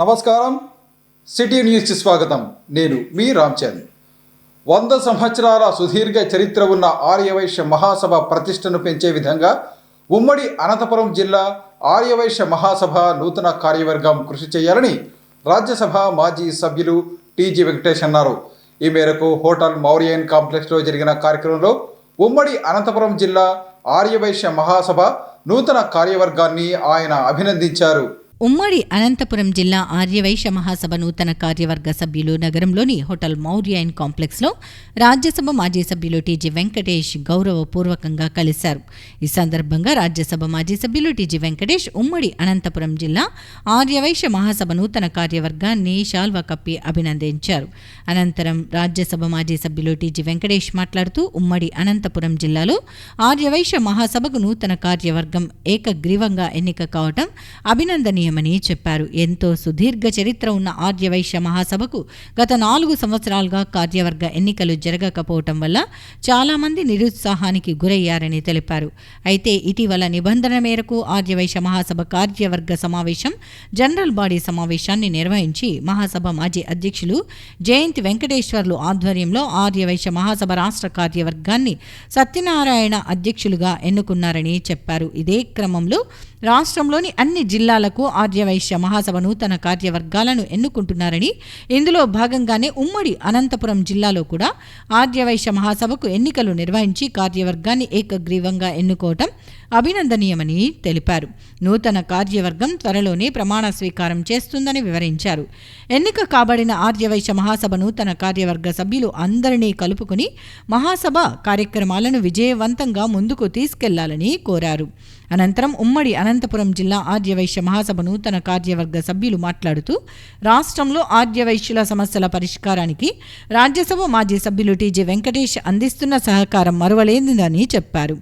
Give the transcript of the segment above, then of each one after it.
నమస్కారం. సిటీ న్యూస్కి స్వాగతం. నేను మీ రామ్చంద్. 100 సంవత్సరాల సుదీర్ఘ చరిత్ర ఉన్న ఆర్యవైశ్య మహాసభ ప్రతిష్టను పెంచే విధంగా ఉమ్మడి అనంతపురం జిల్లా ఆర్యవైశ్య మహాసభ నూతన కార్యవర్గం కృషి చేయాలని రాజ్యసభ మాజీ సభ్యులు టీజీ వెంకటేష్ అన్నారు. ఈ మేరకు హోటల్ మౌరియన్ కాంప్లెక్స్లో జరిగిన కార్యక్రమంలో ఉమ్మడి అనంతపురం జిల్లా ఆర్యవైశ్య మహాసభ నూతన కార్యవర్గాన్ని ఆయన అభినందించారు. ఉమ్మడి అనంతపురం జిల్లా ఆర్యవైశ్య మహాసభ నూతన కార్యవర్గ సభ్యులు నగరంలోని హోటల్ మౌర్యన్ కాంప్లెక్స్లో రాజ్యసభ మాజీ సభ్యులు టీజీ వెంకటేష్ గౌరవపూర్వకంగా కలిశారు. ఈ సందర్భంగా రాజ్యసభ మాజీ సభ్యులు టీజీ వెంకటేష్ ఉమ్మడి అనంతపురం జిల్లా ఆర్యవైశ్య మహాసభ నూతన కార్యవర్గాన్ని శాల్వా కప్పి అభినందించారు. అనంతరం రాజ్యసభ మాజీ సభ్యులు టీజీ వెంకటేష్ మాట్లాడుతూ ఉమ్మడి అనంతపురం జిల్లాలో ఆర్యవైశ్య మహాసభకు నూతన కార్యవర్గం ఏకగ్రీవంగా ఎన్నిక కావటం అభినందనీయం అని చెప్పారు. ఎంతో సుదీర్ఘ చరిత్ర ఉన్న ఆర్యవైశ్య మహాసభకు గత 4 సంవత్సరాలుగా కార్యవర్గ ఎన్నికలు జరగకపోవటం వల్ల చాలా మంది నిరుత్సాహానికి గురయ్యారని తెలిపారు. అయితే ఇటీవల నిబంధన మేరకు ఆర్యవైశ్య మహాసభ కార్యవర్గ సమావేశం జనరల్ బాడీ సమావేశాన్ని నిర్వహించి మహాసభ మాజీ అధ్యక్షులు జయంతి వెంకటేశ్వర్లు ఆధ్వర్యంలో ఆర్యవైశ్య మహాసభ రాష్ట్ర కార్యవర్గాన్ని సత్యనారాయణ అధ్యక్షులుగా ఎన్నుకున్నారని చెప్పారు. ఇదే క్రమంలో రాష్ట్రంలోని అన్ని జిల్లాలకు ఆర్యవైశ్య మహాసభ నూతన కార్యవర్గాలను ఎన్నుకుంటున్నారని, ఇందులో భాగంగానే ఉమ్మడి అనంతపురం జిల్లాలో కూడా ఆర్యవైశ్య మహాసభకు ఎన్నికలు నిర్వహించి కార్యవర్గాన్ని ఏకగ్రీవంగా ఎన్నుకోవటం అభినందనీయమని తెలిపారు. నూతన కార్యవర్గం త్వరలోనే ప్రమాణ స్వీకారం చేస్తుందని వివరించారు. ఎన్నిక కాబడిన ఆర్యవైశ్య మహాసభ నూతన కార్యవర్గ సభ్యులు అందరినీ కలుపుకుని మహాసభ కార్యక్రమాలను విజయవంతంగా ముందుకు తీసుకెళ్లాలని కోరారు. అనంతరం ఉమ్మడి అనంతపురం జిల్లా ఆర్యవైశ్య మహాసభ నూతన కార్యవర్గ సభ్యులు మాట్లాడుతూ రాష్ట్రంలో ఆర్యవైశ్యుల సమస్యల పరిష్కారానికి రాజ్యసభ మాజీ సభ్యులు టీజీ వెంకటేష్ అందిస్తున్న సహకారం మరువలేనిదని చెప్పారు.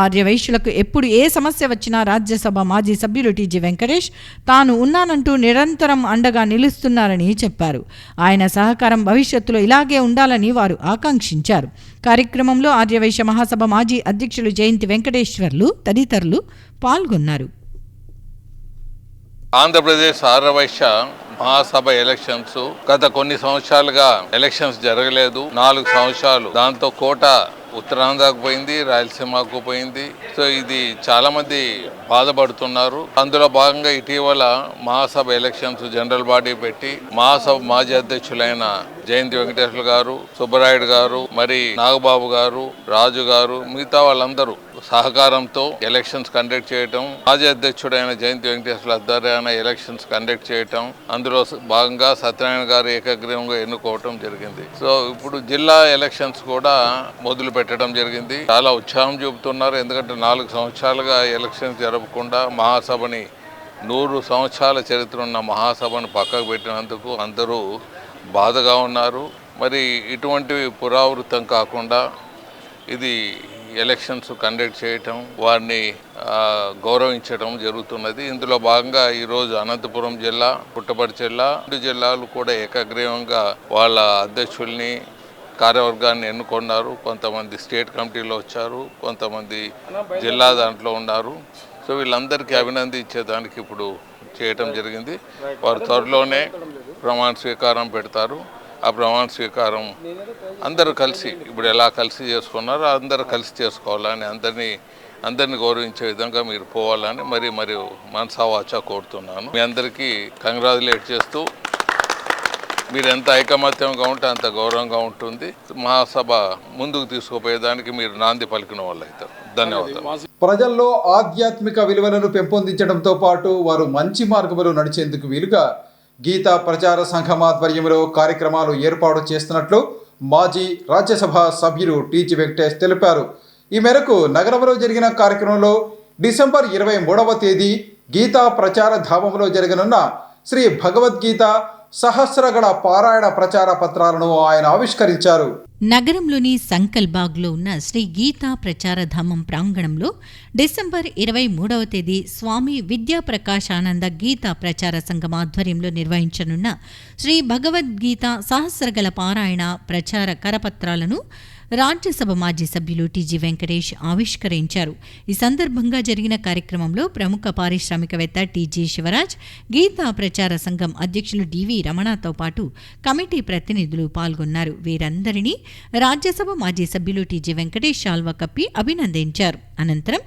ఆర్యవైశ్యులకు ఎప్పుడు ఏ సమస్య వచ్చినా రాజ్యసభ మాజీ సభ్యులు టీజీ వెంకటేష్ తాను ఉన్నానంటూ నిరంతరం అండగా నిలుస్తున్నారని చెప్పారు. ఆయన సహకారం భవిష్యత్తులో ఇలాగే ఉండాలని వారు ఆకాంక్షించారు. కార్యక్రమంలో ఆర్యవైశ్య మహాసభ మాజీ అధ్యక్షులు జయంతి వెంకటేశ్వర్లు తదితరులు పాల్గొన్నారు. ఆంధ్రప్రదేశ్ ఆర్యవైశ్య మహాసభ ఎలక్షన్స్ గత కొన్ని సంవత్సరాలుగా ఎలక్షన్స్ జరగలేదు. 4 సంవత్సరాలు దాంతో కోట ఉత్తరాంధ్రకు పోయింది, రాయలసీమకు పోయింది. సో ఇది చాలా మంది బాధపడుతున్నారు. అందులో భాగంగా ఇటీవల మహాసభ ఎలక్షన్స్ జనరల్ బాడీ పెట్టి మహాసభ మాజీ అధ్యక్షులైన జయంతి వెంకటేశ్వర గారు, సుబ్బరాయుడు గారు, మరి నాగబాబు గారు, రాజు గారు, మిగతా వాళ్ళందరూ సహకారంతో ఎలక్షన్స్ కండక్ట్ చేయటం, మాజీ అధ్యక్షుడైన జయంతి వెంకటేశ్వర ఆధ్వర్యాన ఎలక్షన్స్ కండక్ట్ చేయటం, అందులో భాగంగా సత్యనారాయణ గారు ఏకగ్రీవంగా ఎన్నుకోవటం జరిగింది. సో ఇప్పుడు జిల్లా ఎలక్షన్స్ కూడా మొదలు పెట్టడం జరిగింది. చాలా ఉత్సాహం చూపుతున్నారు. ఎందుకంటే 4 సంవత్సరాలుగా ఎలక్షన్స్ జరపకుండా మహాసభని 100 సంవత్సరాల చరిత్ర ఉన్న మహాసభను పక్కకు పెట్టినందుకు అందరూ బాధగా ఉన్నారు. మరి ఇటువంటివి పునరావృతం కాకుండా ఇది ఎలక్షన్స్ కండక్ట్ చేయటం, వారిని గౌరవించడం జరుగుతున్నది. ఇందులో భాగంగా ఈరోజు అనంతపురం జిల్లా, పుట్టపర్తి జిల్లా, 2 జిల్లాలు కూడా ఏకగ్రీవంగా వాళ్ళ అధ్యక్షుల్ని కార్యవర్గాన్ని ఎన్నుకున్నారు. కొంతమంది స్టేట్ కమిటీలో వచ్చారు, కొంతమంది జిల్లా దాంట్లో ఉన్నారు. సో వీళ్ళందరికీ అభినందించేదానికి ఇప్పుడు చేయటం జరిగింది. వారు త్వరలోనే ప్రమాణ స్వీకారం పెడతారు. ఆ ప్రమాణ స్వీకారం అందరూ కలిసి ఇప్పుడు ఎలా కలిసి చేసుకున్నారో అందరూ కలిసి చేసుకోవాలని, అందరినీ గౌరవించే విధంగా మీరు పోవాలని మరి మనసావాచా కోరుతున్నాను. మీ అందరికీ కంగ్రాచులేట్ చేస్తూ, మీరు ఎంత ఐకమత్యంగా ఉంటే అంత గౌరవంగా ఉంటుంది. మహాసభ ముందుకు తీసుకుపోయేదానికి మీరు నాంది పలికిన వాళ్ళు అవుతారు. ధన్యవాదాలు. ప్రజల్లో ఆధ్యాత్మిక విలువలను పెంపొందించడంతో పాటు వారు మంచి మార్గంలో నడిచేందుకు వీలుగా గీతా ప్రచార సంఘం ఆధ్వర్యంలో కార్యక్రమాలు ఏర్పాటు చేస్తున్నట్లు మాజీ రాజ్యసభ సభ్యులు టీజీ వెంకటేష్ తెలిపారు. ఈ మేరకు నగరంలో జరిగిన కార్యక్రమంలో డిసెంబర్ 23వ తేదీ గీతా ప్రచార ధామంలో జరగనున్న శ్రీ భగవద్గీత సహస్రగణ పారాయణ ప్రచార పత్రాలను ఆయన ఆవిష్కరించారు. నగరంలోని సంకల్ బాగ్లో ఉన్న శ్రీ గీతా ప్రచారధామం ప్రాంగణంలో డిసెంబర్ 23వ తేదీ స్వామి విద్యాప్రకాశానంద గీతా ప్రచార సంఘం ఆధ్వర్యంలో నిర్వహించనున్న శ్రీ భగవద్గీత సహస్రగల పారాయణ ప్రచార కరపత్రాలను రాజ్యసభ మాజీ సభ్యులు టీజీ వెంకటేష్ ఆవిష్కరించారు. ఈ సందర్భంగా జరిగిన కార్యక్రమంలో ప్రముఖ పారిశ్రామికవేత్త టీజీ శివరాజ్, గీతా ప్రచార సంఘం అధ్యక్షులు డివి రమణతో పాటు కమిటీ ప్రతినిధులు పాల్గొన్నారు. వీరందరినీ రాజ్యసభ మాజీ సభ్యులు టీజీ వెంకటేష్ శాల్వా కప్పి అభినందించారు. అనంతరం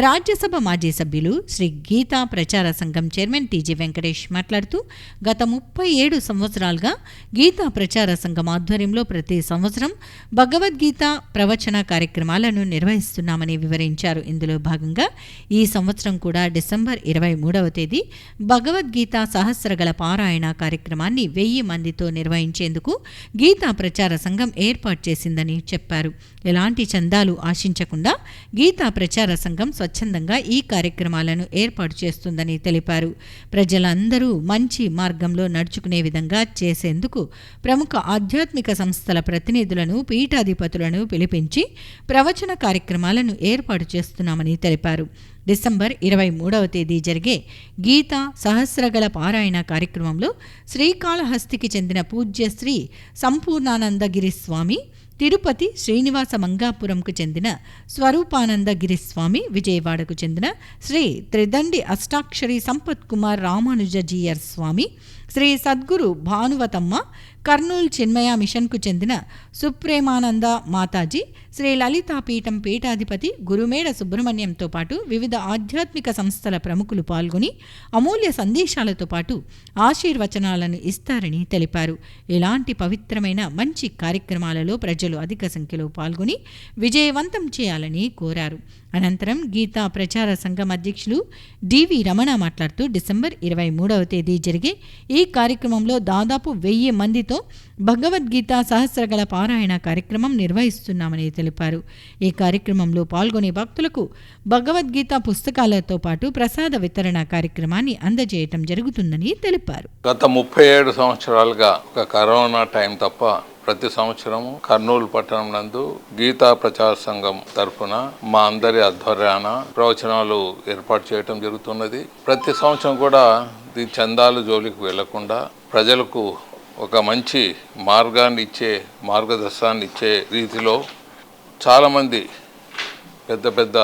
రాజ్యసభ మాజీ సభ్యులు శ్రీ గీతా ప్రచార సంఘం చైర్మన్ టీజీ వెంకటేష్ మాట్లాడుతూ గత 37 సంవత్సరాలుగా గీతా ప్రచార సంఘం ఆధ్వర్యంలో ప్రతి సంవత్సరం భగవద్గీత ప్రవచన కార్యక్రమాలను నిర్వహిస్తున్నామని వివరించారు. ఇందులో భాగంగా ఈ సంవత్సరం కూడా డిసెంబర్ 23వ తేదీ భగవద్గీత సహస్రగల పారాయణ కార్యక్రమాన్ని 1000 మందితో నిర్వహించేందుకు గీతా ప్రచార సంఘం ఏర్పాటు చేసిందని చెప్పారు. ఎలాంటి చందాలు ఆశించకుండా గీతా ప్రచార సంఘం స్వచ్ఛందంగా ఈ కార్యక్రమాలను ఏర్పాటు చేస్తుందని తెలిపారు. ప్రజలందరూ మంచి మార్గంలో నడుచుకునే విధంగా చేసేందుకు ప్రముఖ ఆధ్యాత్మిక సంస్థల ప్రతినిధులను, పీఠాధిపతులను పిలిపించి ప్రవచన కార్యక్రమాలను ఏర్పాటు చేస్తున్నామని తెలిపారు. డిసెంబర్ 23వ తేదీ జరిగే గీతా సహస్రగల పారాయణ కార్యక్రమంలో శ్రీకాళహస్తికి చెందిన పూజ్య శ్రీ సంపూర్ణానందగిరి స్వామి, తిరుపతి శ్రీనివాస మంగాపురంకు చెందిన స్వరూపానందగిరి స్వామి, విజయవాడకు చెందిన శ్రీ త్రిదండి అష్టాక్షరి సంపత్ కుమార్ రామానుజజీయర్ స్వామి, శ్రీ సద్గురు భానువతమ్మ, కర్నూలు చిన్మయ మిషన్కు చెందిన సుప్రేమానంద మాతాజీ, శ్రీ లలితాపీఠం పీఠాధిపతి గురుమేడ సుబ్రహ్మణ్యంతో పాటు వివిధ ఆధ్యాత్మిక సంస్థల ప్రముఖులు పాల్గొని అమూల్య సందేశాలతో పాటు ఆశీర్వచనాలను ఇస్తారని తెలిపారు. ఇలాంటి పవిత్రమైన మంచి కార్యక్రమాలలో ప్రజలు అధిక సంఖ్యలో పాల్గొని విజయవంతం చేయాలని కోరారు. అనంతరం గీతా ప్రచార సంఘం అధ్యక్షులు డివి రమణ మాట్లాడుతూ డిసెంబర్ 23వ తేదీ జరిగే ఈ కార్యక్రమంలో దాదాపు 1000 మందితో భగవద్గీత సహస్రగల పారాయణ కార్యక్రమం నిర్వహిస్తున్నామని తెలిపారు. ఈ కార్యక్రమంలో పాల్గొనే భక్తులకు భగవద్గీత పుస్తకాలతో పాటు ప్రసాద వితరణ కార్యక్రమాన్ని అందజేయటం జరుగుతుందని తెలిపారు. గత 37 సంవత్సరాలుగా ఒక కరోనా టైం తప్ప ప్రతి సంవత్సరం కర్నూలు పట్టణం నందు గీతా ప్రచార సంఘం తరఫున మా అందరి ఆధ్వర్యాన ప్రవచనాలు ఏర్పాటు చేయటం జరుగుతున్నది. ప్రతి సంవత్సరం కూడా ఈ చందాలు జోలికి వెళ్లకుండా ప్రజలకు ఒక మంచి మార్గాన్ని ఇచ్చే, మార్గదర్శనాన్ని ఇచ్చే రీతిలో చాలామంది పెద్ద పెద్ద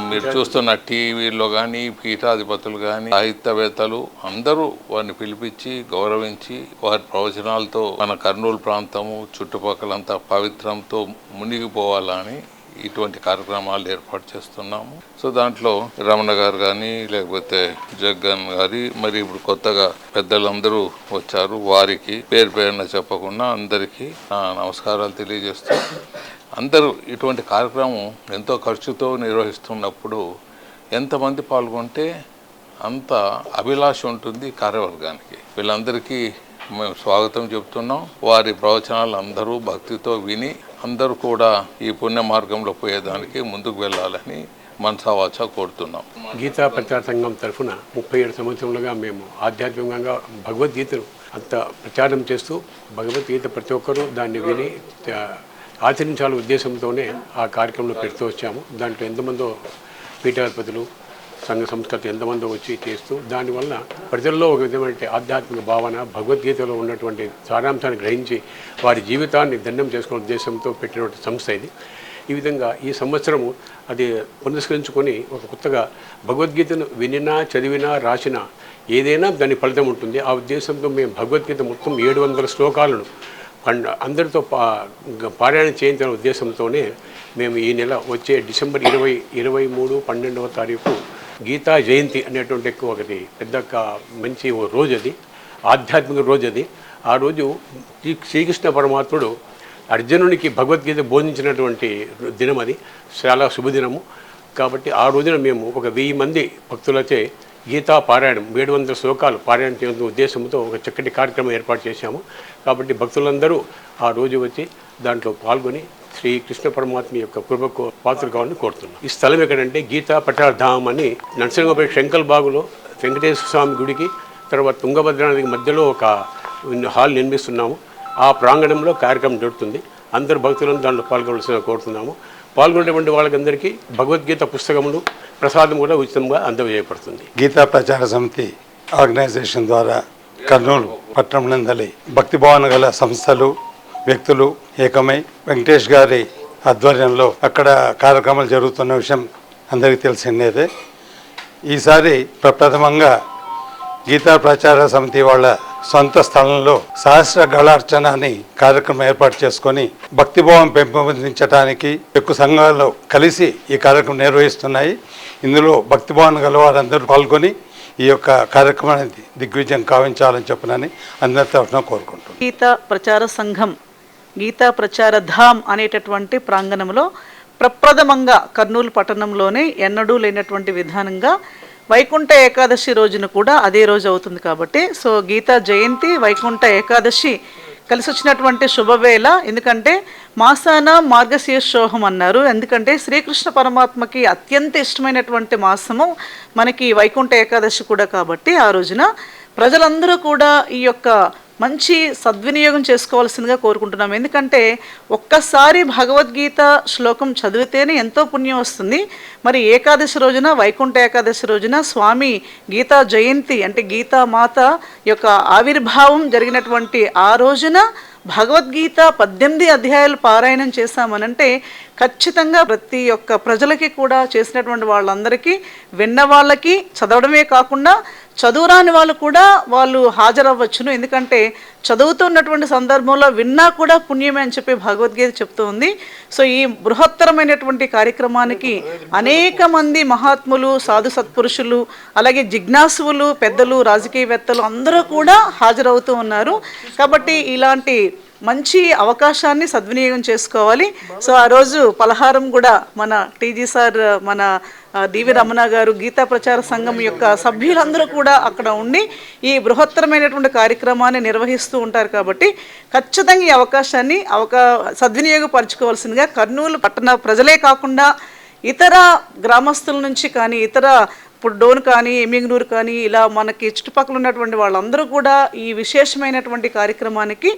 మీరు చూస్తున్న టీవీలో కానీ పీఠాధిపతులు కానీ సాహిత్యవేత్తలు అందరూ వారిని పిలిపించి గౌరవించి వారి ప్రవచనాలతో మన కర్నూలు ప్రాంతము చుట్టుపక్కలంతా పవిత్రంతో మునిగిపోవాలని ఇటువంటి కార్యక్రమాలు ఏర్పాటు చేస్తున్నాము. సో దాంట్లో రమణ గారు కానీ లేకపోతే జగన్ గారి మరి ఇప్పుడు కొత్తగా పెద్దలందరూ వచ్చారు. వారికి పేరు పేరున చెప్పకుండా అందరికీ నమస్కారాలు తెలియజేస్తూ అందరూ ఇటువంటి కార్యక్రమం ఎంతో ఖర్చుతో నిర్వహిస్తున్నప్పుడు ఎంతమంది పాల్గొంటే అంత అభిలాష ఉంటుంది కార్యవర్గానికి. వీళ్ళందరికీ మేము స్వాగతం చెప్తున్నాం. వారి ప్రవచనాలు అందరూ భక్తితో విని అందరూ కూడా ఈ పుణ్య మార్గంలో పోయేదానికి ముందుకు వెళ్ళాలని మనసావాచ కోరుతున్నాం. గీతా ప్రచార సంఘం తరఫున 37 సంవత్సరాలుగా మేము ఆధ్యాత్మికంగా భగవద్గీతను అంత ప్రచారం చేస్తూ భగవద్గీత ప్రతి ఒక్కరూ దాన్ని విని ఆచరించాల ఉద్దేశంతోనే ఆ కార్యక్రమంలో పెడుతూ వచ్చాము. దాంట్లో ఎంతమందో పీఠాధిపతులు, సంఘ సంస్థలు ఎంతమందో వచ్చి చేస్తూ దానివల్ల ప్రజల్లో ఒక విధమైన ఆధ్యాత్మిక భావన, భగవద్గీతలో ఉన్నటువంటి సారాంశాన్ని గ్రహించి వారి జీవితాన్ని దండం చేసుకునే ఉద్దేశంతో పెట్టినటువంటి సంస్థ ఇది. ఈ విధంగా ఈ సంవత్సరము అది పురస్కరించుకొని ఒక కొత్తగా భగవద్గీతను వినినా, చదివినా, రాసినా ఏదైనా దాని ఫలితం ఉంటుంది. ఆ ఉద్దేశంతో మేము భగవద్గీత మొత్తం 700 శ్లోకాలను అందరితో పారాయణ చేయించిన ఉద్దేశంతోనే మేము ఈ నెల వచ్చే డిసెంబర్ 23, 12వ తారీఖు గీతా జయంతి అనేటువంటి ఒకటి పెద్ద మంచి రోజు, అది ఆధ్యాత్మిక రోజు. అది ఆ రోజు శ్రీకృష్ణ పరమాత్ముడు అర్జునునికి భగవద్గీత బోధించినటువంటి దినం, అది చాలా శుభదినము. కాబట్టి ఆ రోజున మేము ఒక 1000 మంది భక్తులచే గీతా పారాయణం 700 శ్లోకాలు పారాయణం చేసే ఉద్దేశంతో ఒక చక్కటి కార్యక్రమం ఏర్పాటు చేశాము. కాబట్టి భక్తులందరూ ఆ రోజు వచ్చి దాంట్లో పాల్గొని శ్రీ కృష్ణ పరమాత్మ యొక్క కృపకు పాత్రలు కావాలని కోరుతున్నాం. ఈ స్థలం ఎక్కడంటే గీతా ప్రచార ధామం అని నరసింహపేట శంకల్ బాగులో వెంకటేశ్వర స్వామి గుడికి తర్వాత తుంగభద్ర నదికి మధ్యలో ఒక హాల్ నిర్మిస్తున్నాము. ఆ ప్రాంగణంలో కార్యక్రమం జరుగుతుంది. అందరు భక్తులను దాంట్లో పాల్గొనవలసిన కోరుతున్నాము. పాల్గొనేటువంటి వాళ్ళకందరికీ భగవద్గీత పుస్తకములు, ప్రసాదం కూడా ఉచితంగా అందజేయబడుతుంది. గీతా ప్రచార సమితి ఆర్గనైజేషన్ ద్వారా కర్నూలు పట్టణం నందలి భక్తి భావన గల సంస్థలు, వ్యక్తులు ఏకమై వెంకటేష్ గారి ఆధ్వర్యంలో అక్కడ కార్యక్రమాలు జరుగుతున్న విషయం అందరికీ తెలిసిందేదే. ఈసారి ప్రప్రథమంగా గీతా ప్రచార సమితి వాళ్ళ సొంత స్థలంలో సహస్ర గళార్చన అని కార్యక్రమం ఏర్పాటు చేసుకొని భక్తిభావం పెంపొందించడానికి ఎక్కువ సంఘాలు కలిసి ఈ కార్యక్రమం నిర్వహిస్తున్నాయి. ఇందులో భక్తిభావం గల వారందరూ పాల్గొని ఈ యొక్క కార్యక్రమాన్ని దిగ్విజయం కావించాలని చెప్పనని అందరి తరఫున కోరుకుంటున్నాను. గీతా ప్రచార సంఘం గీతా ప్రచార ధామ్ అనేటటువంటి ప్రాంగణంలో ప్రప్రథమంగా కర్నూలు పట్టణంలోనే ఎన్నడూ లేనటువంటి విధానంగా వైకుంఠ ఏకాదశి రోజున కూడా అదే రోజు అవుతుంది కాబట్టి గీతా జయంతి వైకుంఠ ఏకాదశి కలిసి వచ్చినటువంటి శుభవేళ. ఎందుకంటే మాసాన మార్గశీర్షోహం అన్నారు. ఎందుకంటే శ్రీకృష్ణ పరమాత్మకి అత్యంత ఇష్టమైనటువంటి మాసము మనకి వైకుంఠ ఏకాదశి కూడా కాబట్టి ఆ రోజున ప్రజలందరూ కూడా ఈ యొక్క మంచి సద్వినియోగం చేసుకోవాల్సిందిగా కోరుకుంటున్నాం. ఎందుకంటే ఒక్కసారి భగవద్గీత శ్లోకం చదివితేనే ఎంతో పుణ్యం వస్తుంది. మరి ఏకాదశి రోజున వైకుంఠ ఏకాదశి రోజున స్వామి గీతా జయంతి అంటే గీతామాత యొక్క ఆవిర్భావం జరిగినటువంటి ఆ రోజున భగవద్గీత 18 అధ్యాయాలు పారాయణం చేశామనంటే ఖచ్చితంగా ప్రతి ఒక్క ప్రజలకి కూడా చేసినటువంటి వాళ్ళందరికీ విన్న వాళ్ళకి చదవడమే కాకుండా చదువురాని వాళ్ళు కూడా వాళ్ళు హాజరవ్వచ్చును. ఎందుకంటే చదువుతున్నటువంటి సందర్భంలో విన్నా కూడా పుణ్యమే అని చెప్పి భగవద్గీత చెప్తూ ఉంది. ఈ బృహత్తరమైనటువంటి కార్యక్రమానికి అనేక మంది మహాత్ములు, సాధు సత్పురుషులు, అలాగే జిజ్ఞాసువులు, పెద్దలు, రాజకీయవేత్తలు అందరూ కూడా హాజరవుతూ ఉన్నారు. కాబట్టి ఇలాంటి మంచి అవకాశాన్ని సద్వినియోగం చేసుకోవాలి. ఆ రోజు పలహారం కూడా మన టీజీ సార్, మన డివి రమణ గారు, గీతా ప్రచార సంఘం యొక్క సభ్యులందరూ కూడా అక్కడ ఉండి ఈ బృహత్తరమైనటువంటి కార్యక్రమాన్ని నిర్వహిస్తూ ఉంటారు. కాబట్టి ఖచ్చితంగా ఈ అవకాశాన్ని సద్వినియోగపరచుకోవాల్సిందిగా కర్నూలు పట్టణ ప్రజలే కాకుండా ఇతర గ్రామస్తుల నుంచి కానీ, ఇతర ఇప్పుడు డోన్ కానీ, ఎమ్మింగనూరు కానీ, ఇలా మనకి చుట్టుపక్కల ఉన్నటువంటి వాళ్ళందరూ కూడా ఈ విశేషమైనటువంటి కార్యక్రమానికి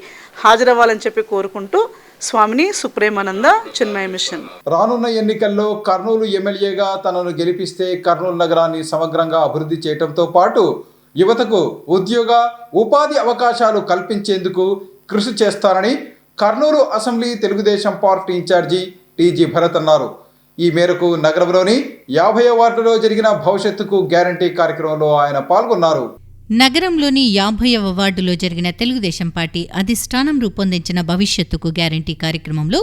హాజరవ్వాలని చెప్పి కోరుకుంటూ స్వామిని సుప్రేమానంద చిన్మయ మిషన్. రానున్న ఎన్నికల్లో కర్నూలు ఎమ్మెల్యేగా తనను గెలిపిస్తే కర్నూలు నగరాన్ని సమగ్రంగా అభివృద్ధి చేయడంతో పాటు యువతకు ఉద్యోగ ఉపాధి అవకాశాలు కల్పించేందుకు కృషి చేస్తానని Kurnool assembly Telugu Desam party incharge TG Bharath అన్నారు. ఈ మేరకు నగరంలోని 50వ వార్డులో జరిగిన భవిష్యత్తుకు గ్యారంటీ కార్యక్రమంలో ఆయన పాల్గొన్నారు. నగరంలోని 50వ వార్డులో జరిగిన తెలుగుదేశం పార్టీ అధిష్టానం రూపొందించిన భవిష్యత్తుకు గ్యారంటీ కార్యక్రమంలో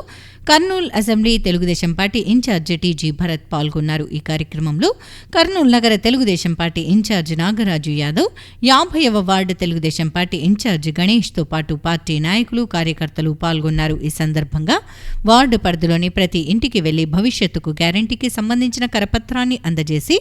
Kurnool assembly Telugu Desam party incharge TG Bharat పాల్గొన్నారు. ఈ కార్యక్రమంలో కర్నూలు నగర తెలుగుదేశం పార్టీ ఇన్ఛార్జి నాగరాజు యాదవ్, 50వ వార్డు తెలుగుదేశం పార్టీ ఇన్ఛార్జి గణేష్తో పాటు పార్టీ నాయకులు, కార్యకర్తలు పాల్గొన్నారు. ఈ సందర్భంగా వార్డు పరిధిలోని ప్రతి ఇంటికి వెళ్లి భవిష్యత్తుకు గ్యారంటీకి సంబంధించిన కరపత్రాన్ని అందజేసి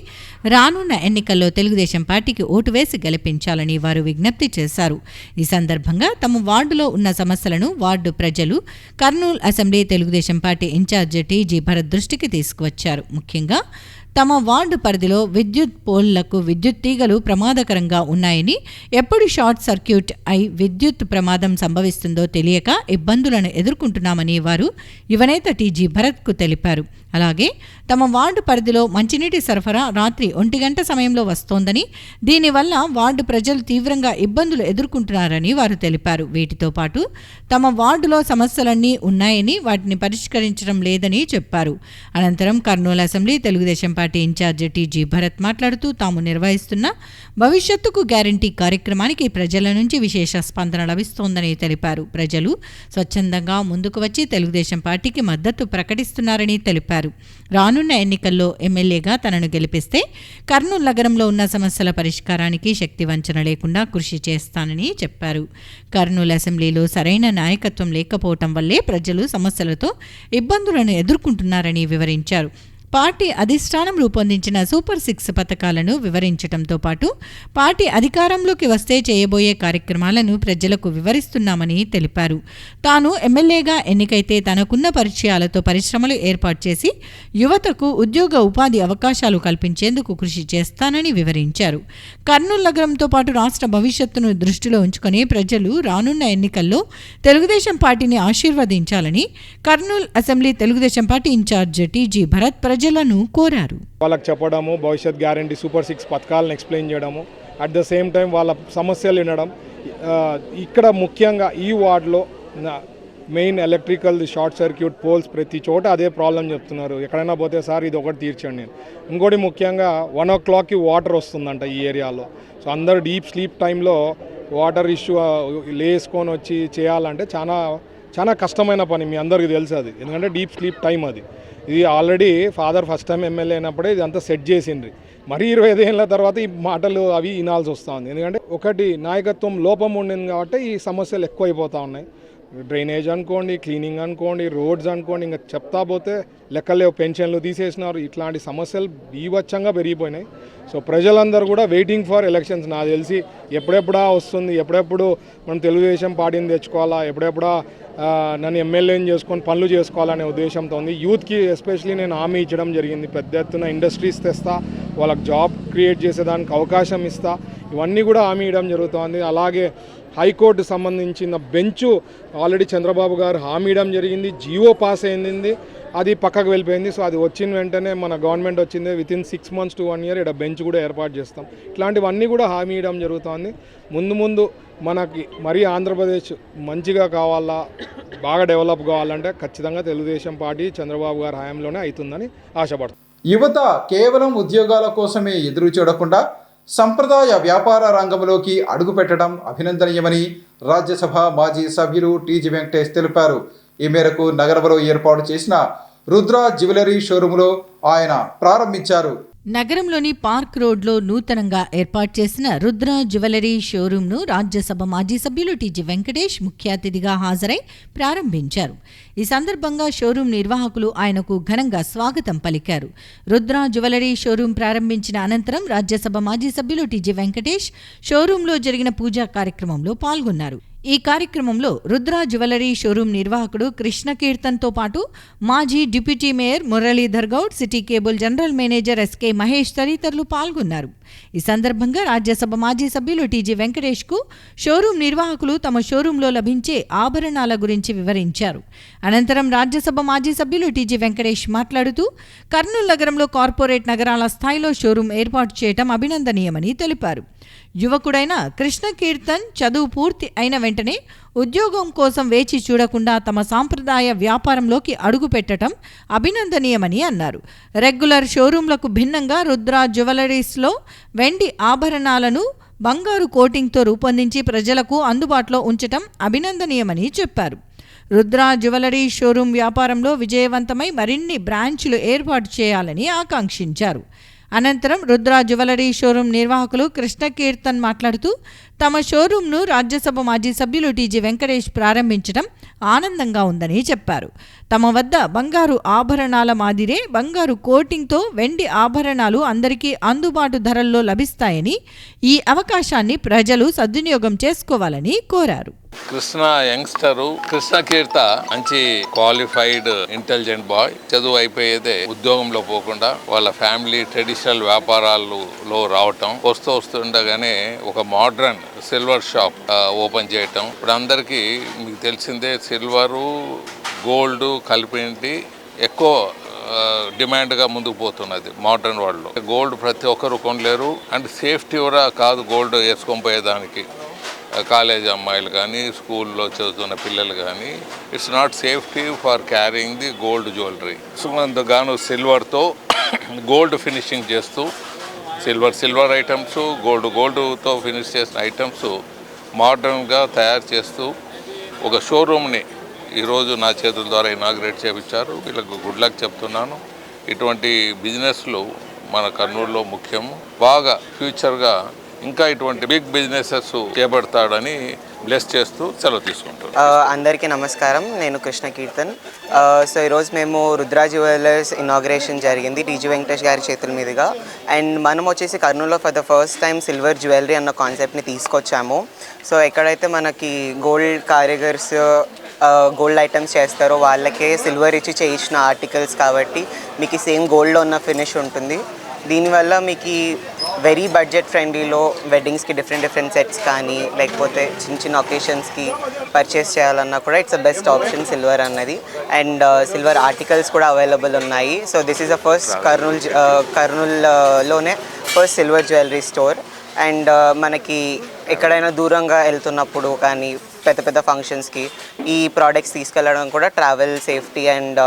రానున్న ఎన్నికల్లో తెలుగుదేశం పార్టీకి ఓటు వేసి గెలిపించాలని వారు విజ్ఞప్తి చేశారు. ఈ సందర్భంగా తమ వార్డులో ఉన్న సమస్యలను వార్డు ప్రజలు Kurnool assembly Telugu Desam party incharge TG Bharath దృష్టికి తీసుకువచ్చారు. ముఖ్యంగా తమ వార్డు పరిధిలో విద్యుత్ పోల్లకు విద్యుత్ తీగలు ప్రమాదకరంగా ఉన్నాయని, ఎప్పుడు షార్ట్ సర్క్యూట్ అయి విద్యుత్ ప్రమాదం సంభవిస్తుందో తెలియక ఇబ్బందులను ఎదుర్కొంటున్నామని వారు యువనేత టీజీ భరత్కు తెలిపారు. అలాగే తమ వార్డు పరిధిలో మంచినీటి సరఫరా రాత్రి 1 గంట సమయంలో వస్తోందని, దీనివల్ల వార్డు ప్రజలు తీవ్రంగా ఇబ్బందులు ఎదుర్కొంటున్నారని వారు తెలిపారు. వీటితో పాటు తమ వార్డులో సమస్యలన్నీ ఉన్నాయని, వాటిని పరిష్కరించడం లేదని చెప్పారు. అనంతరం Kurnool assembly Telugu Desam party incharge TG Bharath మాట్లాడుతూ తాము నిర్వహిస్తున్న భవిష్యత్తుకు గ్యారంటీ కార్యక్రమానికి ప్రజల నుంచి విశేష స్పందన లభిస్తోందని తెలిపారు. ప్రజలు స్వచ్ఛందంగా ముందుకు వచ్చి తెలుగుదేశం పార్టీకి మద్దతు ప్రకటిస్తున్నారని తెలిపారు. రానున్న ఎన్నికల్లో ఎమ్మెల్యేగా తనను గెలిపిస్తే కర్నూలు నగరంలో ఉన్న సమస్యల పరిష్కారానికి శక్తి వంచన లేకుండా కృషి చేస్తానని చెప్పారు. కర్నూలు అసెంబ్లీలో సరైన నాయకత్వం లేకపోవటం వల్లే ప్రజలు సమస్యలతో ఇబ్బందులను ఎదుర్కొంటున్నారని వివరించారు. పార్టీ అధిష్టానం రూపొందించిన సూపర్ 6 పథకాలను వివరించడంతో పాటు పార్టీ అధికారంలోకి వస్తే చేయబోయే కార్యక్రమాలను ప్రజలకు వివరిస్తున్నామని తెలిపారు. తాను ఎమ్మెల్యేగా ఎన్నికైతే తనకున్న పరిచయాలతో పరిశ్రమలు ఏర్పాటు చేసి యువతకు ఉద్యోగ ఉపాధి అవకాశాలు కల్పించేందుకు కృషి చేస్తానని వివరించారు. కర్నూలు నగరంతో పాటు రాష్ట్ర భవిష్యత్తును దృష్టిలో ఉంచుకొని ప్రజలు రానున్న ఎన్నికల్లో తెలుగుదేశం పార్టీని ఆశీర్వదించాలని Kurnool assembly Telugu Desam party incharge TG Bharath ప్రజలను కోరారు. వాళ్ళకి చెప్పడము, భవిష్యత్ గ్యారంటీ సూపర్ 6 పథకాలను ఎక్స్ప్లెయిన్ చేయడము, అట్ ద సేమ్ టైం వాళ్ళ సమస్యలు వినడం. ఇక్కడ ముఖ్యంగా ఈ వార్డులో main electrical short circuit poles ప్రతి చోట అదే ప్రాబ్లం చెప్తున్నారు. ఎక్కడైనా పోతే సార్ ఇది ఒకటి తీర్చండి. ఇంకోటి ముఖ్యంగా 1 o'clockకి వాటర్ వస్తుందంట ఈ ఏరియాలో. సో అందరు డీప్ స్లీప్ టైంలో వాటర్ ఇష్యూ లేసుకొని వచ్చి చేయాలంటే చాలా కష్టమైన పని. మీ అందరికీ తెలుసు అది, ఎందుకంటే డీప్ స్లీప్ టైం అది. ఇది already father first time MLA అయినప్పుడే ఇదంతా సెట్ చేసిండ్రి. మరి 25 ఏళ్ళ తర్వాత ఈ మాటలు అవి వినాల్సి వస్తూ ఉంది. ఎందుకంటే ఒకటి నాయకత్వం లోపం ఉండింది కాబట్టి ఈ సమస్యలు ఎక్కువైపోతూ ఉన్నాయి. డ్రైనేజ్ అనుకోండి, క్లీనింగ్ అనుకోండి, రోడ్స్ అనుకోండి, ఇంకా చెప్తా పోతే లెక్కలేవు. పెన్షన్లు తీసేసినారు. ఇట్లాంటి సమస్యలు బీభత్సంగా పెరిగిపోయినాయి. సో ప్రజలందరూ కూడా వెయిటింగ్ ఫర్ ఎలక్షన్స్. నాకు తెలిసి ఎప్పుడెప్పుడా వస్తుంది, ఎప్పుడెప్పుడు మనం తెలుగుదేశం పార్టీని తెచ్చుకోవాలా, ఎప్పుడెప్పుడా నన్ను ఎమ్మెల్యేని చేసుకొని పనులు చేసుకోవాలనే ఉద్దేశంతో ఉంది. యూత్కి ఎస్పెషలీ నేను హామీ ఇచ్చడం జరిగింది. పెద్ద ఎత్తున ఇండస్ట్రీస్ తెస్తా, వాళ్ళకి జాబ్ క్రియేట్ చేసేదానికి అవకాశం ఇస్తా, ఇవన్నీ కూడా హామీ ఇవ్వడం జరుగుతుంది. అలాగే హైకోర్టు సంబంధించిన బెంచ్ ఆల్రెడీ చంద్రబాబు గారు హామీ ఇవ్వడం జరిగింది. జియో పాస్ అయింది, అది పక్కకు వెళ్ళిపోయింది. సో అది వచ్చిన వెంటనే మన గవర్నమెంట్ వచ్చింది, వితిన్ 6 months to 1 year ఇక్కడ బెంచ్ కూడా ఏర్పాటు చేస్తాం. ఇట్లాంటివన్నీ కూడా హామీ ఇవ్వడం జరుగుతుంది. ముందు మనకి మరీ ఆంధ్రప్రదేశ్ మంచిగా కావాలా, బాగా డెవలప్ కావాలంటే ఖచ్చితంగా తెలుగుదేశం పార్టీ చంద్రబాబు గారి హయాంలోనే అవుతుందని ఆశపడుతుంది. యువత కేవలం ఉద్యోగాల కోసమే ఎదురు చూడకుండా సంప్రదాయ వ్యాపార రంగంలోకి అడుగుపెట్టడం అభినందనీయమని రాజ్యసభ మాజీ సభ్యులు టీజీ వెంకటేష్ తెలిపారు. ఈ మేరకు నగరంలో ఏర్పాటు చేసిన రుద్ర జ్యువెలరీ షోరూంలో ఆయన ప్రారంభించారు. నగరంలోని పార్క్ రోడ్లో నూతనంగా ఏర్పాటు చేసిన రుద్ర జ్యువెలరీ షోరూంను రాజ్యసభ మాజీ సభ్యులు టీజీ వెంకటేష్ ముఖ్య అతిథిగా హాజరై ప్రారంభించారు. ఈ సందర్భంగా షోరూం నిర్వాహకులు ఆయనకు ఘనంగా స్వాగతం పలికారు. రుద్ర జ్యువెలరీ షోరూం ప్రారంభించిన అనంతరం రాజ్యసభ మాజీ సభ్యులు టీజీ వెంకటేష్ షోరూంలో జరిగిన పూజా కార్యక్రమంలో పాల్గొన్నారు. ఈ కార్యక్రమంలో రుద్ర జ్యువెలరీ షోరూం నిర్వాహకుడు కృష్ణ కీర్తన్తో పాటు మాజీ deputy mayor Muralidhar Goud, city cable general manager SK Mahesh తదితరులు పాల్గొన్నారు. ఈ సందర్భంగా రాజ్యసభ మాజీ సభ్యులు టీజీ వెంకటేష్కు షోరూం నిర్వాహకులు తమ షోరూంలో లభించే ఆభరణాల గురించి వివరించారు. అనంతరం రాజ్యసభ మాజీ సభ్యులు టీజీ వెంకటేష్ మాట్లాడుతూ కర్నూలు నగరంలో కార్పొరేట్ నగరాల స్థాయిలో షోరూం ఏర్పాటు చేయడం అభినందనీయమని తెలిపారు. యువకుడైన కృష్ణ కీర్తన్ చదువు పూర్తి అయిన వెంటనే ఉద్యోగం కోసం వేచి చూడకుండా తమ సాంప్రదాయ వ్యాపారంలోకి అడుగుపెట్టడం అభినందనీయమని అన్నారు. రెగ్యులర్ షోరూంలకు భిన్నంగా రుద్ర జ్యువెలరీస్లో వెండి ఆభరణాలను బంగారు కోటింగ్తో రూపొందించి ప్రజలకు అందుబాటులో ఉంచడం అభినందనీయమని చెప్పారు. రుద్ర జ్యువెలరీ షోరూం వ్యాపారంలో విజయవంతమై మరిన్ని బ్రాంచ్లు ఏర్పాటు చేయాలని ఆకాంక్షించారు. అనంతరం రుద్ర జ్యువెలరీ షోరూం నిర్వాహకులు కృష్ణ కీర్తన్ మాట్లాడుతూ తమ షోరూంను రాజ్యసభ మాజీ సభ్యులు టీజీ వెంకటేష్ ప్రారంభించడం ఆనందంగా ఉందని చెప్పారు. తమ వద్ద బంగారు ఆభరణాల మాదిరే బంగారు కోటింగ్తో వెండి ఆభరణాలు అందరికీ అందుబాటు ధరల్లో లభిస్తాయని, ఈ అవకాశాన్ని ప్రజలు సద్వినియోగం చేసుకోవాలని కోరారు. కృష్ణ యంగ్స్టరు, కృష్ణ కీర్త మంచి క్వాలిఫైడ్ ఇంటెలిజెంట్ బాయ్. చదువు అయిపోయేదే ఉద్యోగంలో పోకుండా వాళ్ళ ఫ్యామిలీ ట్రెడిషనల్ వ్యాపారాల్లో రావటం, వస్తుండగానే ఒక మోడ్రన్ సిల్వర్ షాప్ ఓపెన్ చేయటం. ఇప్పుడు అందరికీ మీకు తెలిసిందే, సిల్వరు గోల్డ్ కలిపి ఎక్కువ డిమాండ్గా ముందుకు పోతున్నది మోడర్న్ వరల్డ్లో. గోల్డ్ ప్రతి ఒక్కరు కొనలేరు, అండ్ సేఫ్టీ కూడా కాదు గోల్డ్ వేసుకొని పోయేదానికి. కాలేజ్ అమ్మాయిలు కానీ, స్కూల్లో చదువుతున్న పిల్లలు కానీ, it's not safety for carrying the gold jewellery. సుమంతగాను సిల్వర్తో గోల్డ్ ఫినిషింగ్ చేస్తూ, సిల్వర్ ఐటమ్స్, గోల్డ్తో ఫినిష్ చేసిన ఐటమ్స్ మోడర్న్గా తయారు చేస్తూ ఒక షోరూమ్ని ఈరోజు నా చేతుల ద్వారా ఇనాగ్రేట్ చేయించారు. వీళ్ళకు గుడ్ లక్ చెప్తున్నాను. ఇటువంటి బిజినెస్లు మన కర్నూలులో ముఖ్యము. బాగా ఫ్యూచర్గా ఇంకా ఇటువంటి బిగ్ బిజినెసెస్ చేపడతాడని బ్లెస్ చేస్తూ సెలవు తీసుకుంటాను. అందరికీ నమస్కారం, నేను కృష్ణ కీర్తన్. సో ఈరోజు మేము రుద్ర జ్యువెలర్స్ ఇనాగ్రేషన్ జరిగింది టీజీ వెంకటేష్ గారి చేతుల మీదుగా. అండ్ మనం వచ్చేసి కర్నూలులో for the first time silver jewellery అన్న కాన్సెప్ట్ని తీసుకొచ్చాము. సో ఎక్కడైతే మనకి గోల్డ్ కారిగర్స్ గోల్డ్ ఐటమ్స్ చేస్తారో వాళ్ళకే సిల్వర్ ఇచ్చి చేయించిన ఆర్టికల్స్ కాబట్టి మీకు సేమ్ గోల్డ్లో ఉన్న ఫినిష్ ఉంటుంది. దీనివల్ల మీకు వెరీ బడ్జెట్ ఫ్రెండ్లీలో వెడ్డింగ్స్కి డిఫరెంట్ సెట్స్ కానీ, లేకపోతే చిన్న ఒకేషన్స్కి పర్చేస్ చేయాలన్నా కూడా it's the best option silver అన్నది. అండ్ సిల్వర్ ఆర్టికల్స్ కూడా అవైలబుల్ ఉన్నాయి. So this is the first కర్నూలులోనే first silver jewellery store. And మనకి ఎక్కడైనా దూరంగా వెళ్తున్నప్పుడు కానీ, పెద్ద పెద్ద ఫంక్షన్స్కి ఈ ప్రోడక్ట్స్ తీసుకెళ్ళడం కూడా travel safety and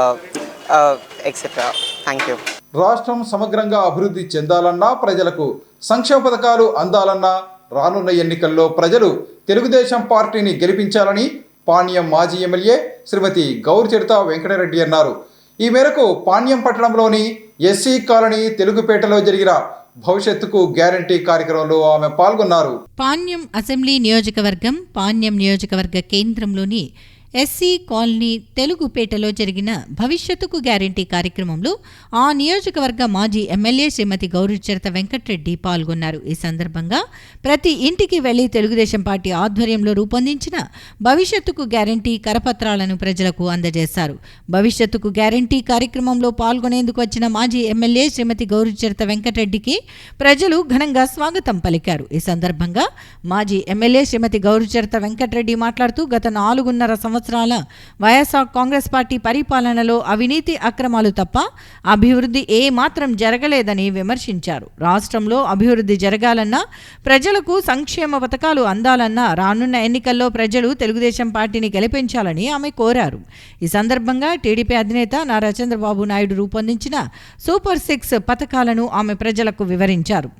etcetera. Thank you. రాష్ట్రం సమగ్రంగా అభివృద్ధి చెందాలన్నా, ప్రజలకు సంక్షేమ పథకాలు అందాలన్నా రానున్న ఎన్నికల్లో ప్రజలు తెలుగుదేశం పార్టీని గెలిపించాలని పాణ్యం మాజీ ఎమ్మెల్యే శ్రీమతి గౌరిచరిత వెంకటరెడ్డి అన్నారు. ఈ మేరకు పాణ్యం పట్టణంలోని ఎస్సీ కాలనీ తెలుగుపేటలో జరిగిన భవిష్యత్తుకు గ్యారంటీ కార్యక్రమంలో ఆమె పాల్గొన్నారు. పాణ్యం అసెంబ్లీ నియోజకవర్గం పాణ్యం నియోజకవర్గ కేంద్రంలోని ఎస్సీ కాలనీ తెలుగుపేటలో జరిగిన భవిష్యత్తుకు గ్యారంటీ కార్యక్రమంలో ఆ నియోజకవర్గ మాజీ ఎమ్మెల్యే శ్రీమతి గౌరిచరిత వెంకటరెడ్డి పాల్గొన్నారు. ఈ సందర్భంగా ప్రతి ఇంటికి వెళ్లి తెలుగుదేశం పార్టీ ఆధ్వర్యంలో రూపొందించిన భవిష్యత్తుకు గ్యారంటీ కరపత్రాలను ప్రజలకు అందజేశారు. భవిష్యత్తుకు గ్యారంటీ కార్యక్రమంలో పాల్గొనేందుకు వచ్చిన మాజీ ఎమ్మెల్యే శ్రీమతి గౌరిచరిత వెంకటరెడ్డికి ప్రజలు ఘనంగా స్వాగతం పలికారు. ఈ సందర్భంగా మాజీ ఎమ్మెల్యే శ్రీమతి గౌరిచరిత వెంకటరెడ్డి మాట్లాడుతూ గత 4.5 సంవత్సరాల వైఎస్ఆర్ కాంగ్రెస్ పార్టీ పరిపాలనలో అవినీతి అక్రమాలు తప్ప అభివృద్ధి ఏ మాత్రం జరగలేదని విమర్శించారు. రాష్ట్రంలో అభివృద్ధి జరగాలన్నా, ప్రజలకు సంక్షేమ పథకాలు అందాలన్నా రానున్న ఎన్నికల్లో ప్రజలు తెలుగుదేశం పార్టీని గెలిపించాలని ఆమె కోరారు. ఈ సందర్భంగా టీడీపీ అధినేత నారా చంద్రబాబు నాయుడు రూపొందించిన సూపర్ 6 పథకాలను ఆమె ప్రజలకు వివరించారు.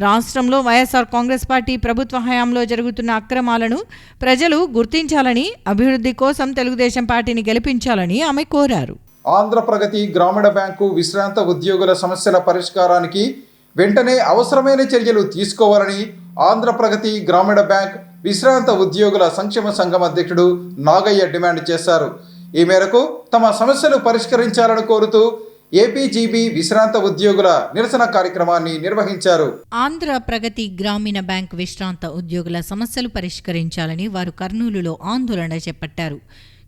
రాష్ట్రంలో వైఎస్ఆర్ కాంగ్రెస్ పార్టీ ప్రభుత్వ హయాంలో జరుగుతున్న అక్రమాలను ప్రజలు గుర్తించాలని, అభివృద్ధి కోసం తెలుగుదేశం పార్టీని గెలిపించాలని ఆమె కోరారు. ఆంధ్రప్రగతి గ్రామీణ బ్యాంకు విశ్రాంత ఉద్యోగుల సమస్యల పరిష్కారానికి వెంటనే అవసరమైన చర్యలు తీసుకోవాలని ఆంధ్రప్రగతి గ్రామీణ బ్యాంక్ విశ్రాంత ఉద్యోగుల సంక్షేమ సంఘం అధ్యక్షుడు నాగయ్య డిమాండ్ చేశారు. ఈ మేరకు తమ సమస్యలు పరిష్కరించాలని కోరుతూ ఏపీజీబీ విశ్రాంత ఉద్యోగుల నిరసన కార్యక్రమాన్ని నిర్వహించారు. ఆంధ్ర ప్రగతి గ్రామీణ బ్యాంక్ విశ్రాంత ఉద్యోగుల సమస్యలు పరిష్కరించాలని వారు కర్నూలులో ఆందోళన చేపట్టారు.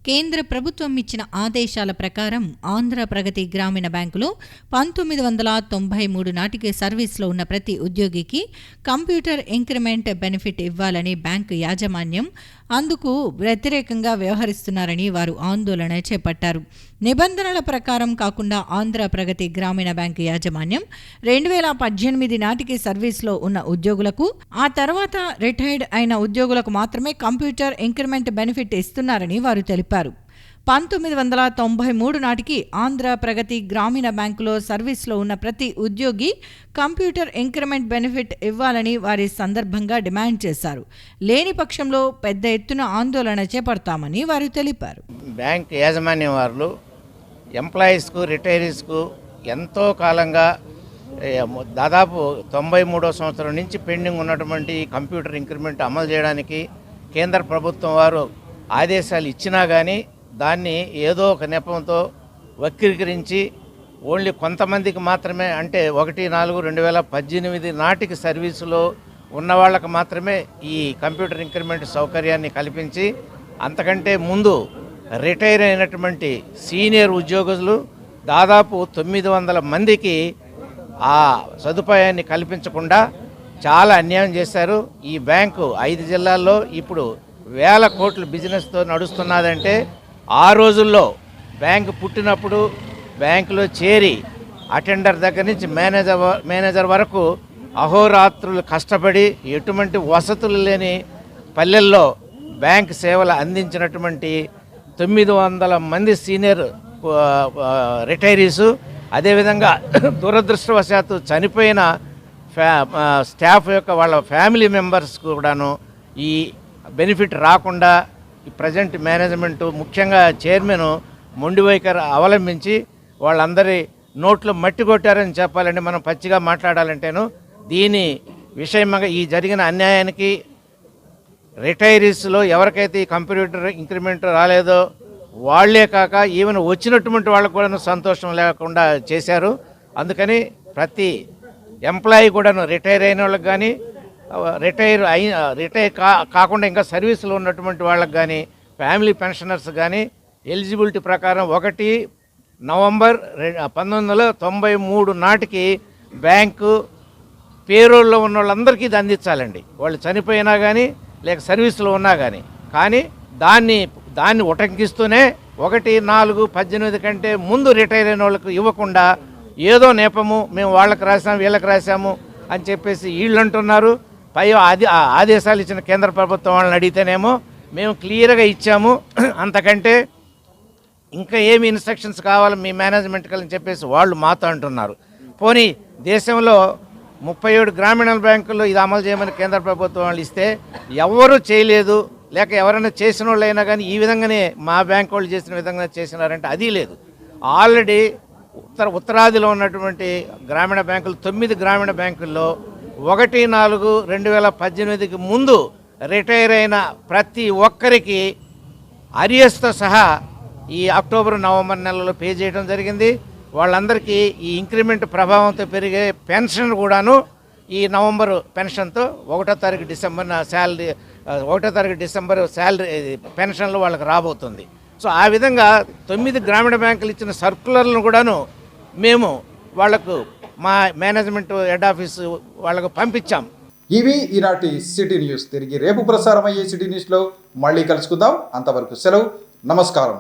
కేంద్ర ప్రభుత్వం ఇచ్చిన ఆదేశాల ప్రకారం ఆంధ్ర ప్రగతి గ్రామీణ బ్యాంకులో 1993 నాటికి సర్వీస్లో ఉన్న ప్రతి ఉద్యోగికి కంప్యూటర్ ఇంక్రిమెంట్ బెనిఫిట్ ఇవ్వాలని బ్యాంకు యాజమాన్యం అందుకు వ్యతిరేకంగా వ్యవహరిస్తున్నారని వారు ఆందోళన చేపట్టారు. నిబంధనల ప్రకారం కాకుండా ఆంధ్ర ప్రగతి గ్రామీణ బ్యాంకు యాజమాన్యం 2018 నాటికి సర్వీస్లో ఉన్న ఉద్యోగులకు, ఆ తర్వాత రిటైర్డ్ అయిన ఉద్యోగులకు మాత్రమే కంప్యూటర్ ఇంక్రిమెంట్ బెనిఫిట్ ఇస్తున్నారని వారు తెలిపారు. 1993 నాటికి ఆంధ్ర ప్రగతి గ్రామీణ బ్యాంకులో సర్వీస్లో ఉన్న ప్రతి ఉద్యోగి కంప్యూటర్ ఇంక్రిమెంట్ బెనిఫిట్ ఇవ్వాలని వారి సందర్భంగా డిమాండ్ చేశారు. లేని పక్షంలో పెద్ద ఎత్తున ఆందోళన చేపడతామని వారు తెలిపారు. బ్యాంక్ యాజమాన్యం వారు ఎంప్లాయీస్కు, రిటైరీస్కు ఎంతో కాలంగా దాదాపు 93వ సంవత్సరం నుంచి పెండింగ్ ఉన్నటువంటి కంప్యూటర్ ఇంక్రిమెంట్ అమలు చేయడానికి కేంద్ర ప్రభుత్వం వారు ఆదేశాలు ఇచ్చినా కానీ దాన్ని ఏదో ఒక నెపంతో వక్రీకరించి ఓన్లీ కొంతమందికి మాత్రమే, అంటే 1/4/2018 నాటికి సర్వీసులో ఉన్న వాళ్ళకు మాత్రమే ఈ కంప్యూటర్ ఇంక్రిమెంట్ సౌకర్యాన్ని కల్పించి, అంతకంటే ముందు రిటైర్ అయినటువంటి సీనియర్ ఉద్యోగులు దాదాపు 900 మందికి ఆ సదుపాయాన్ని కల్పించకుండా చాలా అన్యాయం చేశారు. ఈ బ్యాంకు 5 జిల్లాల్లో ఇప్పుడు 1000 కోట్ల బిజినెస్తో నడుస్తున్నదంటే, ఆ రోజుల్లో బ్యాంకు పుట్టినప్పుడు బ్యాంకులో చేరి అటెండర్ దగ్గర నుంచి మేనేజర్ వరకు అహోరాత్రులు కష్టపడి ఎటువంటి వసతులు లేని పల్లెల్లో బ్యాంక్ సేవలు అందించినటువంటి 900 మంది సీనియర్ రిటైరీసు, అదేవిధంగా దురదృష్టవశాత్తు చనిపోయిన స్టాఫ్ యొక్క వాళ్ళ ఫ్యామిలీ మెంబర్స్ కూడాను ఈ బెనిఫిట్ రాకుండా ఈ ప్రజెంట్ మేనేజ్మెంటు, ముఖ్యంగా చైర్మన్ మొండి వైఖరి అవలంబించి వాళ్ళందరి నోట్లో మట్టి కొట్టారని చెప్పాలంటే, మనం పచ్చిగా మాట్లాడాలంటేను. దీని విషయంగా ఈ జరిగిన అన్యాయానికి రిటైరీస్లో ఎవరికైతే ఈ కంప్యూటర్ ఇంక్రిమెంట్ రాలేదో వాళ్లే కాక ఈవెన్ వచ్చినటువంటి వాళ్ళకు కూడా సంతోషం లేకుండా చేశారు. అందుకని ప్రతి ఎంప్లాయీ కూడాను రిటైర్ అయిన వాళ్ళకి కానీ, రిటైర్ కాకుండా ఇంకా సర్వీసులో ఉన్నటువంటి వాళ్ళకి కానీ, ఫ్యామిలీ పెన్షనర్స్ కానీ ఎలిజిబిలిటీ ప్రకారం 1 నవంబర్ 1993 నాటికి బ్యాంకు పేరోల్లో ఉన్న వాళ్ళందరికీ ఇది అందించాలండి. వాళ్ళు చనిపోయినా కానీ లేక సర్వీసులో ఉన్నా కానీ దాన్ని ఉటంకిస్తూనే 1/4/18 కంటే ముందు రిటైర్ అయిన వాళ్ళకు ఇవ్వకుండా ఏదో నేపము మేము వాళ్ళకి రాసాము వీళ్ళకి రాసాము అని చెప్పేసి వీళ్ళు అంటున్నారు. పై ఆదేశాలు ఇచ్చిన కేంద్ర ప్రభుత్వం వాళ్ళని అడిగితేనేమో మేము క్లియర్గా ఇచ్చాము. అంతకంటే ఇంకా ఏమి ఇన్స్ట్రక్షన్స్ కావాలి మీ మేనేజ్మెంట్కి అని చెప్పేసి వాళ్ళు మాతో అంటున్నారు. పోనీ దేశంలో 37 గ్రామీణ బ్యాంకుల్లో ఇది అమలు చేయమని కేంద్ర ప్రభుత్వం వాళ్ళు ఇస్తే ఎవరు చేయలేదు, లేక ఎవరైనా చేసిన వాళ్ళు అయినా కానీ ఈ విధంగానే మా బ్యాంక్ వాళ్ళు చేసిన విధంగా చేసినారంటే అది లేదు. ఆల్రెడీ ఉత్తరాదిలో ఉన్నటువంటి గ్రామీణ బ్యాంకులు 9 గ్రామీణ బ్యాంకుల్లో 1/4/2018కి ముందు రిటైర్ అయిన ప్రతి ఒక్కరికి అరియర్స్తో సహా ఈ అక్టోబర్ నవంబర్ నెలలో పే చేయడం జరిగింది. వాళ్ళందరికీ ఈ ఇంక్రిమెంట్ ప్రభావంతో పెరిగే పెన్షన్ కూడాను ఈ నవంబర్ పెన్షన్తో 1వ తారీఖు డిసెంబర్ శాలరీ 1వ తారీఖు డిసెంబర్ శాలరీ పెన్షన్లు వాళ్ళకి రాబోతుంది. సో ఆ విధంగా 9 గ్రామీణ బ్యాంకులు ఇచ్చిన సర్కులర్లను కూడాను మేము వాళ్లకు మా మేనేజ్మెంట్ హెడ్ ఆఫీసు వాళ్ళకు పంపించాం. ఇవి ఈనాటి సిటీ న్యూస్. తిరిగి రేపు ప్రసారం అయ్యే సిటీ న్యూస్లో మళ్ళీ కలుసుకుందాం. అంతవరకు సెలవు. నమస్కారం.